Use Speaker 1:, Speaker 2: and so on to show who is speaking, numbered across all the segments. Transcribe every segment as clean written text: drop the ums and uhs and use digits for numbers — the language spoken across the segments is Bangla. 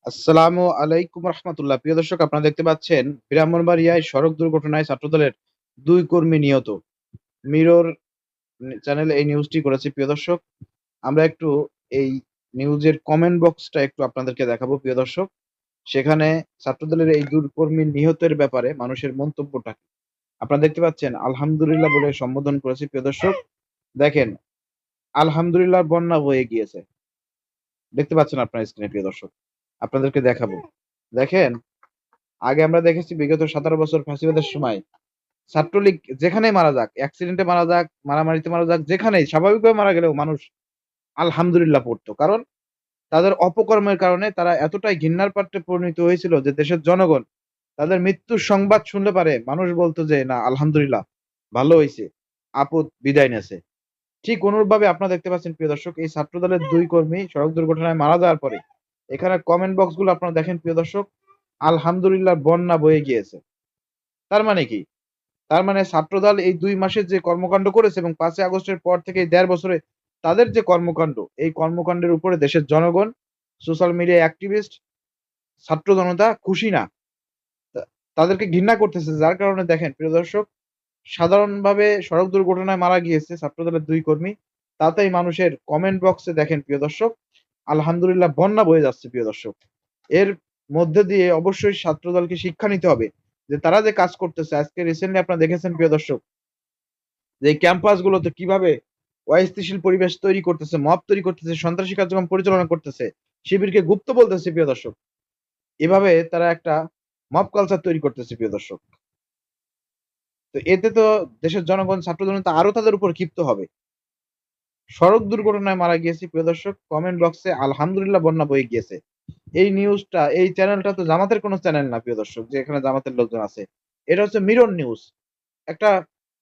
Speaker 1: আসসালামু আলাইকুম রহমতুল্লাহ। প্রিয় দর্শক, আপনারা দেখতে পাচ্ছেন ব্রাহ্মণবাড়িয়ায় সড়ক দুর্ঘটনায় ছাত্রদলের 2 কর্মী নিহত। মিরর চ্যানেল এই নিউজটি করেছে। প্রিয় দর্শক, আমরা একটু এই নিউজের কমেন্ট বক্সটা একটু আপনাদেরকে দেখাবো। প্রিয় দর্শক, সেখানে ছাত্রদলের এই 2 কর্মী নিহতের ব্যাপারে মানুষের মন্তব্যটা কি? আপনারা দেখতে পাচ্ছেন আলহামদুলিল্লাহ বলে সম্বোধন করেছে। প্রিয় দর্শক, দেখেন আলহামদুলিল্লাহ বন্যা বয়ে গিয়েছে। দেখতে পাচ্ছেন আপনার স্ক্রিনে। প্রিয় দর্শক, আপনাদেরকে দেখাবো। দেখেন, আগে আমরা দেখেছি বিগত 17 বছর ফ্যাসিবাদের সময় ছাত্রলীগ যেখানেই মারা যাক, অ্যাক্সিডেন্টে মারা যাক, মারামারিতে মারা যাক, যেখানেই স্বাভাবিকভাবে মারা গেলেও মানুষ আলহামদুলিল্লাহ পড়তো। কারণ তাদের অপকর্মের কারণে তারা এতটাই ঘৃণার পাত্রে পরিণত হয়েছিল যে দেশের জনগণ তাদের মৃত্যুর সংবাদ শুনলে পারে মানুষ বলতো যে না আলহামদুলিল্লাহ, ভালো হইছে, আপদ বিদায় নেছে। ঠিক অনুরূপভাবে আপনারা দেখতে পাচ্ছেন প্রিয় দর্শক, এই ছাত্রদলের 2 কর্মী সড়ক দুর্ঘটনায় মারা যাওয়ার পরে এখানে কমেন্ট বক্স গুলো আপনারা দেখেন প্রিয় দর্শক, আলহামদুলিল্লাহ বন্যা বয়ে গিয়েছে। তার মানে কি? তার মানে ছাত্রদল এই ২ মাসে যে কর্মকাণ্ড করেছে এবং ৫ই আগস্টের পর থেকে এই ১.৫ বছরে তাদের যে কর্মকাণ্ড, এই কর্মকাণ্ডের উপরে দেশের জনগণ, সোশ্যাল মিডিয়া অ্যাক্টিভিস্ট, ছাত্র জনতা খুশি না। তা তাদেরকে ঘৃণা করতেছে। যার কারণে দেখেন প্রিয় দর্শক, সাধারণভাবে সড়ক দুর্ঘটনায় মারা গিয়েছে ছাত্রদলের ২ কর্মী। তাতেই মানুষের কমেন্ট বক্সে দেখেন প্রিয় দর্শক, আলহামদুলিল্লাহ বন্যা বয়ে যাচ্ছে প্রিয় দর্শক। এর মধ্যে দিয়ে অবশ্যই ছাত্রদলকে শিক্ষা নিতে হবে যে তারা যে কাজ করতেছে, আজকে রিসেন্টলি আপনারা দেখেছেন প্রিয় দর্শক, যে এই ক্যাম্পাস গুলোতে কিভাবে অস্থিতিশীল পরিবেশ তৈরি করতেছে, মব তৈরি করতেছে, সন্ত্রাসী কার্যক্রম পরিচালনা করতেছে, শিবিরকে গুপ্ত বলতেছে প্রিয় দর্শক। এভাবে তারা একটা মব কালচার তৈরি করতেছে প্রিয় দর্শক। তো এতে তো দেশের জনগণ, ছাত্র জনতা আরো তাদের উপর ক্ষিপ্ত হবে। সড়ক দুর্ঘটনায় মারা গিয়েছে প্রিয় দর্শক, কমেন্ট বক্সে আলহামদুলিল্লাহ বন্যা বয়ে গিয়েছে। এই নিউজটা, এই চ্যানেলটা তো জামাতের কোনো চ্যানেল না প্রিয় দর্শক যে এখানে জামাতের লোকজন আছে। এটা হচ্ছে মিরর নিউজ, একটা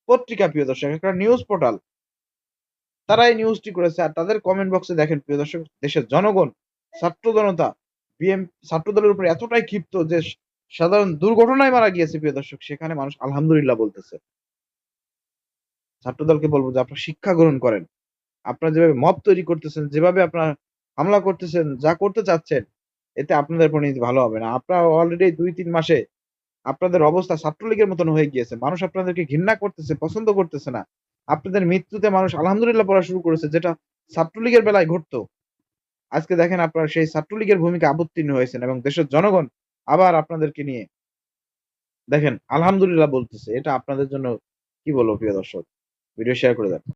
Speaker 1: পত্রিকা প্রিয় দর্শক, একটা নিউজ পোর্টাল। তারা এই নিউজটি করেছে আর তাদের কমেন্ট বক্সে দেখেন প্রিয় দর্শক, দেশের জনগণ, ছাত্র জনতা, ছাত্রদলের উপর এতটাই ক্ষিপ্ত যে সাধারণ দুর্ঘটনায় মারা গিয়েছে প্রিয় দর্শক, সেখানে মানুষ আলহামদুলিল্লাহ বলতেছে। ছাত্রদলকে বলবো যে আপনারা শিক্ষা গ্রহণ করেন। আপনারা যেভাবে মব তৈরি করতেছেন, যেভাবে আপনারা হামলা করতেছেন, যা করতে চাচ্ছেন, এতে আপনাদের পরিণতি ভালো হবে না। আপনারা অলরেডি ২-৩ মাসে আপনাদের অবস্থা ছাত্রলীগের মতন হয়ে গিয়েছে। মানুষ আপনাদেরকে ঘৃণা করতেছে, পছন্দ করতেছে না। আপনাদের মৃত্যুতে মানুষ আলহামদুলিল্লাহ পড়া শুরু করেছে, যেটা ছাত্রলীগের বেলায় ঘটতো। আজকে দেখেন আপনারা সেই ছাত্রলীগের ভূমিকা অবতীর্ণ হয়েছেন এবং দেশের জনগণ আবার আপনাদেরকে নিয়ে দেখেন আলহামদুলিল্লাহ বলতেছে। এটা আপনাদের জন্য কি বলবো প্রিয় দর্শক? ভিডিও শেয়ার করে দেন।